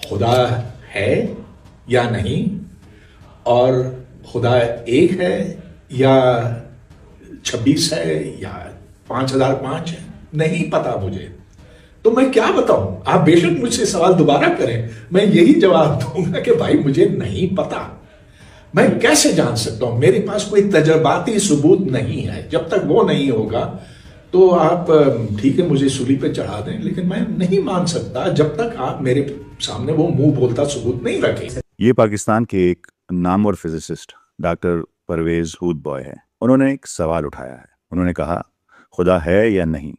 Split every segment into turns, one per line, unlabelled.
خدا ہے یا نہیں، اور خدا ایک ہے یا 26 ہے یا 5005 ہے، نہیں پتا مجھے. تو میں کیا بتاؤں؟ آپ بے شک مجھ سے سوال دوبارہ کریں، میں یہی جواب دوں گا کہ بھائی مجھے نہیں پتا. میں کیسے جان سکتا ہوں؟ میرے پاس کوئی تجرباتی ثبوت نہیں ہے. جب تک وہ نہیں ہوگا تو آپ ٹھیک ہے مجھے سولی پہ چڑھا دیں، لیکن میں نہیں مان سکتا جب تک آپ میرے سامنے وہ منہ بولتا ثبوت نہیں رکھیں.
یہ پاکستان کے ایک نامور فزسسٹ ڈاکٹر پرویز ہود بوائے ہے. انہوں نے ایک سوال اٹھایا ہے. انہوں نے کہا خدا ہے یا نہیں،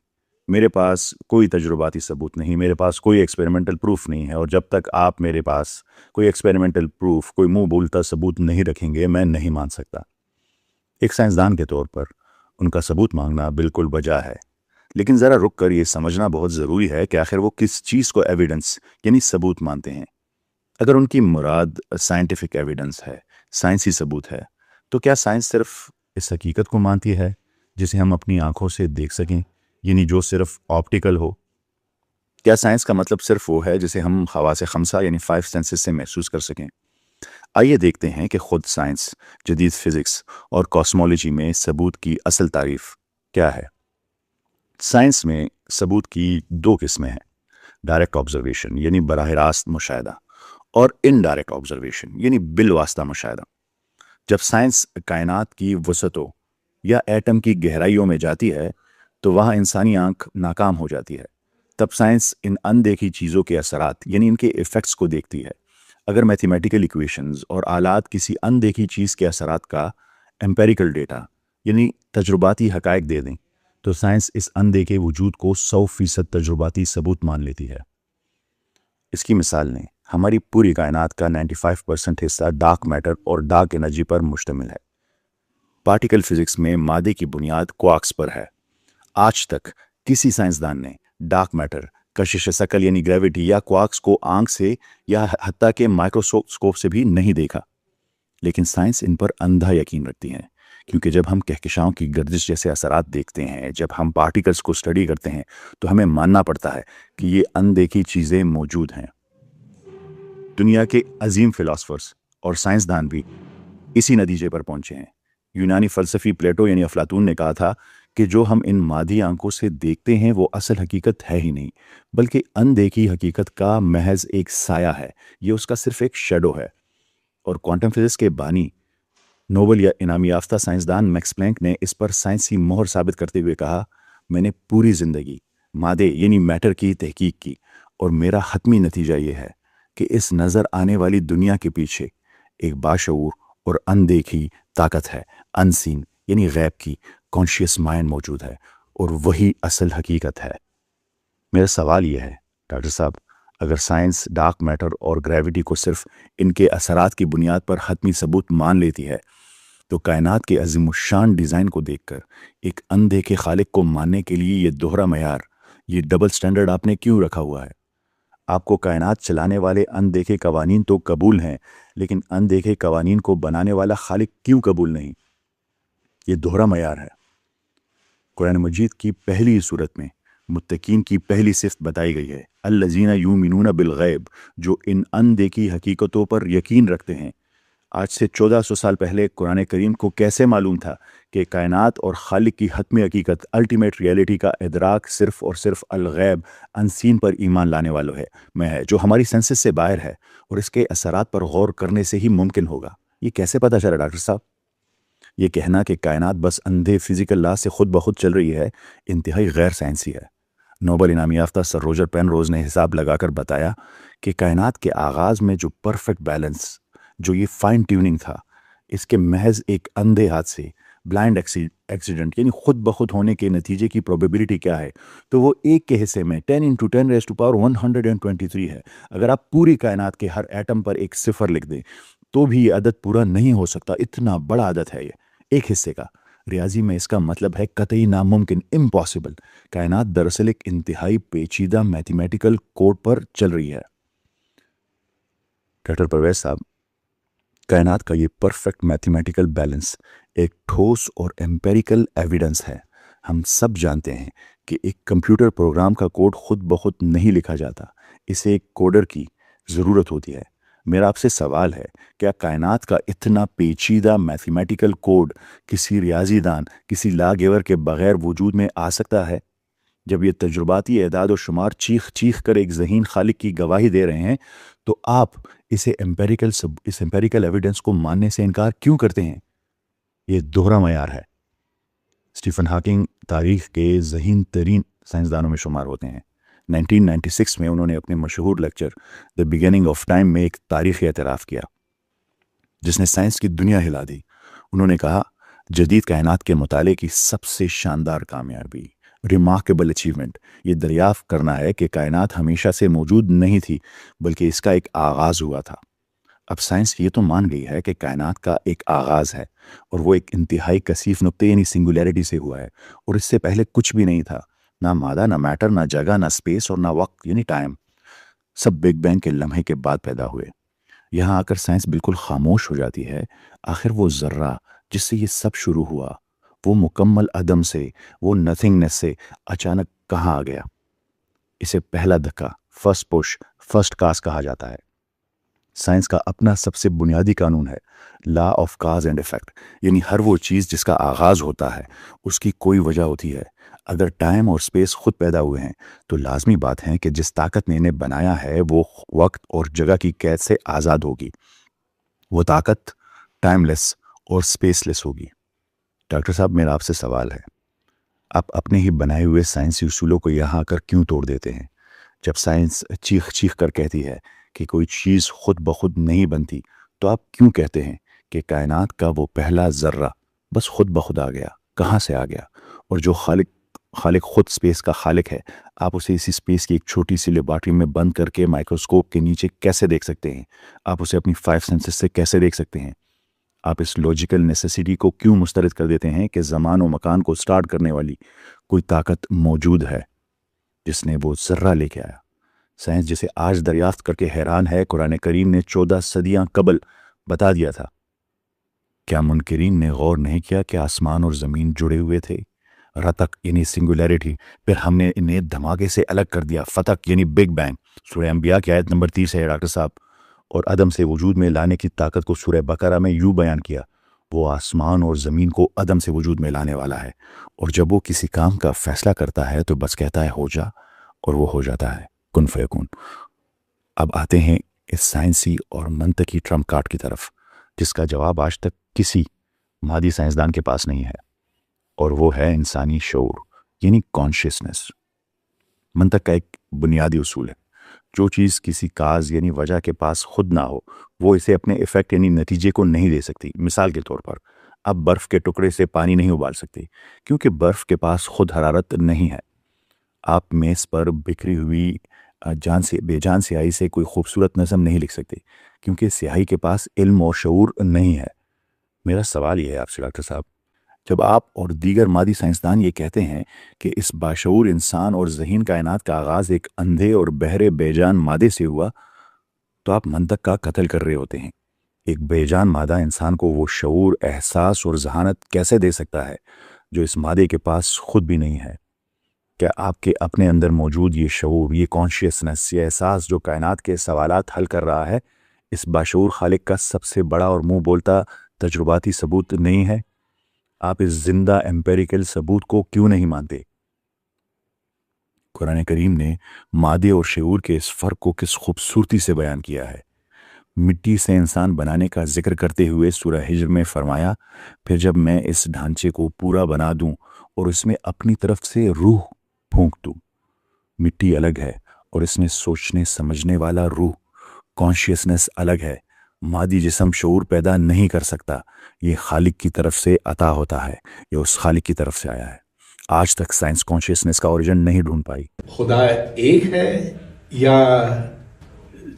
میرے پاس کوئی تجرباتی ثبوت نہیں، میرے پاس کوئی ایکسپیریمنٹل پروف نہیں ہے، اور جب تک آپ میرے پاس کوئی ایکسپیریمنٹل پروف، کوئی منہ بولتا ثبوت نہیں رکھیں گے میں نہیں مان سکتا. ایک سائنسدان کے طور پر ان کا ثبوت مانگنا بالکل بجا ہے، لیکن ذرا رک کر یہ سمجھنا بہت ضروری ہے کہ آخر وہ کس چیز کو ایویڈنس یعنی ثبوت مانتے ہیں. اگر ان کی مراد سائنٹیفک ایویڈنس ہے، سائنسی ثبوت ہے، تو کیا سائنس صرف اس حقیقت کو مانتی ہے جسے ہم اپنی آنکھوں سے دیکھ سکیں، یعنی جو صرف آپٹیکل ہو؟ کیا سائنس کا مطلب صرف وہ ہے جسے ہم حواس خمسہ یعنی 5 سینسز سے محسوس کر سکیں؟ آئیے دیکھتے ہیں کہ خود سائنس، جدید فزکس اور کاسمولوجی میں ثبوت کی اصل تعریف کیا ہے. سائنس میں ثبوت کی 2 قسمیں ہیں: ڈائریکٹ آبزرویشن یعنی براہ راست مشاہدہ، اور انڈائریکٹ آبزرویشن یعنی بالواسطہ مشاہدہ. جب سائنس کائنات کی وسعتوں یا ایٹم کی گہرائیوں میں جاتی ہے تو وہاں انسانی آنکھ ناکام ہو جاتی ہے. تب سائنس ان اندیکھی چیزوں کے اثرات یعنی ان کے ایفیکٹس کو دیکھتی ہے. اگر میتھمیٹیکل ایکویشنز اور آلات کسی اندیکھی چیز کے اثرات کا ایمپیریکل ڈیٹا یعنی تجرباتی حقائق دے دیں تو سائنس اس اندیکھے وجود کو 100% تجرباتی ثبوت مان لیتی ہے. اس کی مثال لیں، ہماری پوری کائنات کا 95% حصہ ڈارک میٹر اور ڈارک انرجی پر مشتمل ہے. پارٹیکل فزکس میں مادے کی بنیاد کوارکس پر ہے. آج تک کسی سائنسدان نے ڈارک میٹر، کشش ثقل یعنی گریوٹی یا کوارکس کو آنکھ سے یا حتیٰ کہ مائکروسکوپ سے بھی نہیں دیکھا. لیکن سائنس ان پر اندھا یقین رکھتی ہے، کیونکہ جب ہم کہکشاؤں کی گردش جیسے اثرات دیکھتے ہیں، جب ہم پارٹیکلز کو اسٹڈی کرتے ہیں تو ہمیں ماننا پڑتا ہے کہ یہ اندیکھی چیزیں موجود ہیں. دنیا کے عظیم فلاسفرز اور سائنسدان بھی اسی نتیجے پر پہنچے ہیں. یونانی فلسفی پلیٹو یعنی افلاطون نے کہا تھا کہ جو ہم ان مادی آنکھوں سے دیکھتے ہیں وہ اصل حقیقت ہے ہی نہیں، بلکہ اندیکھی حقیقت کا محض ایک سایہ ہے، یہ اس کا صرف ایک شیڈو ہے. اور کوانٹم فزکس کے بانی، نوبل یا انعام یافتہ سائنسدان میکس پلانک نے اس پر سائنسی مہر ثابت کرتے ہوئے کہا، میں نے پوری زندگی مادے یعنی میٹر کی تحقیق کی، اور میرا حتمی نتیجہ یہ ہے کہ اس نظر آنے والی دنیا کے پیچھے ایک باشعور اور اندیکھی طاقت ہے، انسین یعنی غیب کی کانشیس مائنڈ موجود ہے، اور وہی اصل حقیقت ہے. میرا سوال یہ ہے ڈاکٹر صاحب، اگر سائنس ڈارک میٹر اور گریوٹی کو صرف ان کے اثرات کی بنیاد پر حتمی ثبوت مان لیتی ہے تو کائنات کے عظیم الشان ڈیزائن کو دیکھ کر ایک اندیکھے خالق کو ماننے کے لیے یہ دوہرا معیار، یہ ڈبل سٹینڈرڈ آپ نے کیوں رکھا ہوا ہے؟ آپ کو کائنات چلانے والے اندیکھے قوانین تو قبول ہیں، لیکن اندیکھے قوانین کو بنانے والا خالق کیوں قبول نہیں؟ یہ دوہرا معیار ہے. قرآن مجید کی پہلی سورت میں متقین کی پہلی صفت بتائی گئی ہے، الذین یؤمنون بالغیب، جو ان اندیکھی حقیقتوں پر یقین رکھتے ہیں. آج سے 1400 سال پہلے قرآن کریم کو کیسے معلوم تھا کہ کائنات اور خالق کی حتمی حقیقت، الٹیمیٹ ریئلٹی کا ادراک صرف اور صرف الغیب، انسین پر ایمان لانے والوں میں ہے، جو ہماری سینسز سے باہر ہے، اور اس کے اثرات پر غور کرنے سے ہی ممکن ہوگا؟ یہ کیسے پتہ چلا ڈاکٹر صاحب؟ یہ کہنا کہ کائنات بس اندھے فزیکل لا سے خود بخود چل رہی ہے انتہائی غیر سائنسی ہے. نوبل انعام یافتہ سر روجر پین روز نے حساب لگا کر بتایا کہ کائنات کے آغاز میں جو پرفیکٹ بیلنس، جو یہ فائن ٹیوننگ تھا، اس کے محض ایک اندھے ہاتھ سے بلائنڈ ایکسیڈنٹ یعنی خود بخود ہونے کے نتیجے کی پروبیبلٹی کیا ہے؟ تو وہ ایک کے حصے میں 10 × 10⁻⁴ ہے. اگر آپ پوری کائنات کے ہر ایٹم پر ایک صفر لکھ دیں تو بھی یہ عدد پورا نہیں ہو سکتا، اتنا بڑا عدد ہے یہ ایک حصے کا. ریاضی میں اس کا مطلب ہے قطعی ناممکن، امپاسبل. کائنات دراصل ایک انتہائی پیچیدہ میتھمیٹیکل کوڈ پر چل رہی ہے. ڈاکٹر پرویز صاحب، کائنات کا یہ پرفیکٹ میتھمیٹیکل بیلنس ایک ٹھوس اور ایمپیریکل ایویڈنس ہے. ہم سب جانتے ہیں کہ ایک کمپیوٹر پروگرام کا کوڈ خود بخود نہیں لکھا جاتا، اسے ایک کوڈر کی ضرورت ہوتی ہے۔ میرا آپ سے سوال ہے، کیا کائنات کا اتنا پیچیدہ میتھمیٹیکل کوڈ کسی ریاضی دان، کسی لا گیور کے بغیر وجود میں آ سکتا ہے؟ جب یہ تجرباتی اعداد و شمار چیخ چیخ کر ایک ذہین خالق کی گواہی دے رہے ہیں تو آپ اس امپیریکل ایویڈنس کو ماننے سے انکار کیوں کرتے ہیں؟ یہ دوہرا معیار ہے۔ اسٹیفن ہاکنگ تاریخ کے ذہین ترین سائنسدانوں میں شمار ہوتے ہیں۔ 1996 میں انہوں نے اپنے مشہور lecture the beginning of time میں ایک تاریخی اعتراف کیا جس نے سائنس کی دنیا ہلا دی۔ انہوں نے کہا، جدید کائنات کے مطالعے کی سب سے شاندار کامیابی، ریمارکیبل اچیومنٹ، یہ دریافت کرنا ہے کہ کائنات ہمیشہ سے موجود نہیں تھی بلکہ اس کا ایک آغاز ہوا تھا۔ اب سائنس یہ تو مان گئی ہے کہ کائنات کا ایک آغاز ہے اور وہ ایک انتہائی کثیف نقطے یعنی سنگولیرٹی سے ہوا ہے، اور اس سے پہلے کچھ بھی نہیں تھا، نہ مادہ، نہ میٹر، نہ جگہ، نہ اسپیس اور نہ وقت یعنی ٹائم۔ سب بگ بینگ کے لمحے کے بعد پیدا ہوئے۔ یہاں آ کر سائنس بالکل خاموش ہو جاتی ہے۔ آخر وہ ذرہ جس سے یہ سب شروع ہوا، وہ مکمل عدم سے، وہ نتھنگنس سے اچانک کہاں آ گیا؟ اسے پہلا دھکا، فرسٹ پش، فرسٹ کاز کہا جاتا ہے۔ سائنس کا اپنا سب سے بنیادی قانون ہے، law of cause and effect, یعنی ہر وہ چیز جس کا آغاز ہوتا ہے اس کی کوئی وجہ ہوتی ہے۔ اگر ٹائم اور اسپیس خود پیدا ہوئے ہیں تو لازمی بات ہے کہ جس طاقت نے انہیں بنایا ہے وہ وقت اور جگہ کی قید سے آزاد ہوگی۔ وہ طاقت ٹائم لیس اور اسپیس لیس ہوگی۔ ڈاکٹر صاحب، میرا آپ سے سوال ہے، آپ اپنے ہی بنائے ہوئے سائنسی اصولوں کو یہاں آ کر کیوں توڑ دیتے ہیں؟ جب سائنس چیخ چیخ کر کہتی ہے کہ کوئی چیز خود بخود نہیں بنتی تو آپ کیوں کہتے ہیں کہ کائنات کا وہ پہلا ذرہ بس خود بخود آ گیا؟ کہاں سے آ گیا؟ اور جو خالق خود اسپیس کا خالق ہے، آپ اسے اسی اسپیس کی ایک چھوٹی سی لیبارٹری میں بند کر کے مائکروسکوپ کے نیچے کیسے دیکھ سکتے ہیں؟ آپ اسے اپنی 5 سینسز سے کیسے دیکھ سکتے ہیں؟ آپ اس لاجیکل نیسیسٹی کو کیوں مسترد کر دیتے ہیں کہ زمان و مکان کو سٹارٹ کرنے والی کوئی طاقت موجود ہے جس نے وہ ذرہ لے کے آیا؟ سائنس جسے آج دریافت کر کے حیران ہے، قرآن کریم نے 14 صدیاں قبل بتا دیا تھا۔ کیا منکرین نے غور نہیں کیا کہ آسمان اور زمین جڑے ہوئے تھے؟ رتق یعنی سنگولیرٹی، پھر ہم نے انہیں دھماکے سے الگ کر دیا، فتق یعنی بگ بینگ، سورہ انبیاء کی آیت نمبر 30 ہے ڈاکٹر صاحب، اور عدم سے وجود میں لانے کی طاقت کو سورہ بقرہ میں یوں بیان کیا، وہ آسمان اور زمین کو عدم سے وجود میں لانے والا ہے، اور جب وہ کسی کام کا فیصلہ کرتا ہے تو بس کہتا ہے ہو جا، اور وہ ہو جاتا ہے، کن فیکون۔ اب آتے ہیں اس سائنسی اور منطقی ٹرمپ کارڈ کی طرف جس کا جواب آج تک کسی مادی سائنسدان کے پاس نہیں ہے، اور وہ ہے انسانی شعور یعنی کانشیسنس۔ منطق کا ایک بنیادی اصول ہے، جو چیز کسی کاز یعنی وجہ کے پاس خود نہ ہو وہ اسے اپنے ایفیکٹ یعنی نتیجے کو نہیں دے سکتی۔ مثال کے طور پر آپ برف کے ٹکڑے سے پانی نہیں ابال سکتے کیونکہ برف کے پاس خود حرارت نہیں ہے۔ آپ میز پر بکھری ہوئی بے جان سیاہی سے کوئی خوبصورت نظم نہیں لکھ سکتے کیونکہ سیاہی کے پاس علم اور شعور نہیں ہے۔ میرا سوال یہ ہے آپ سے ڈاکٹر صاحب، جب آپ اور دیگر مادی سائنسدان یہ کہتے ہیں کہ اس باشعور انسان اور ذہین کائنات کا آغاز ایک اندھے اور بہرے بے جان مادے سے ہوا تو آپ منطق کا قتل کر رہے ہوتے ہیں۔ ایک بے جان مادہ انسان کو وہ شعور، احساس اور ذہانت کیسے دے سکتا ہے جو اس مادے کے پاس خود بھی نہیں ہے؟ کیا آپ کے اپنے اندر موجود یہ شعور، یہ کانشیسنس، یہ احساس جو کائنات کے سوالات حل کر رہا ہے، اس باشعور خالق کا سب سے بڑا اور منہ بولتا تجرباتی ثبوت نہیں ہے؟ آپ اس زندہ ایمپیریکل ثبوت کو کیوں نہیں مانتے؟ قرآن کریم نے مادے اور شعور کے اس فرق کو کس خوبصورتی سے بیان کیا ہے۔ مٹی سے انسان بنانے کا ذکر کرتے ہوئے سورہ ہجر میں فرمایا، پھر جب میں اس ڈھانچے کو پورا بنا دوں اور اس میں اپنی طرف سے روح پھونک دوں۔ مٹی الگ ہے اور اس میں سوچنے سمجھنے والا روح، کانشیسنس الگ ہے۔ مادی جسم شعور پیدا نہیں کر سکتا، یہ خالق کی طرف سے عطا ہوتا ہے، یہ اس خالق کی طرف سے آیا ہے۔ آج تک سائنس کانشیسنس کا اوریجن نہیں ڈھونڈ پائی۔
خدا ایک ہے یا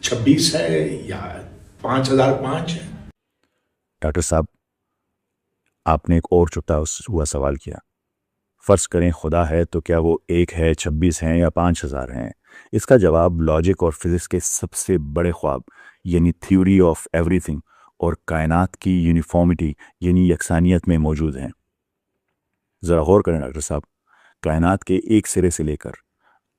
26 ہے یا 5005 ہے؟
ڈاکٹر صاحب، آپ نے ایک اور چھپتا ہوا سوال کیا۔ فرض کریں خدا ہے تو کیا وہ 1 ہے، 26 ہیں یا 5000 ہیں؟ اس کا جواب لاجک اور فزکس کے سب سے بڑے خواب یعنی تھیوری آف ایوری تھنگ اور کائنات کی یونیفارمٹی یعنی یکسانیت میں موجود ہیں۔ ذرا غور کریں ڈاکٹر صاحب، کائنات کے ایک سرے سے لے کر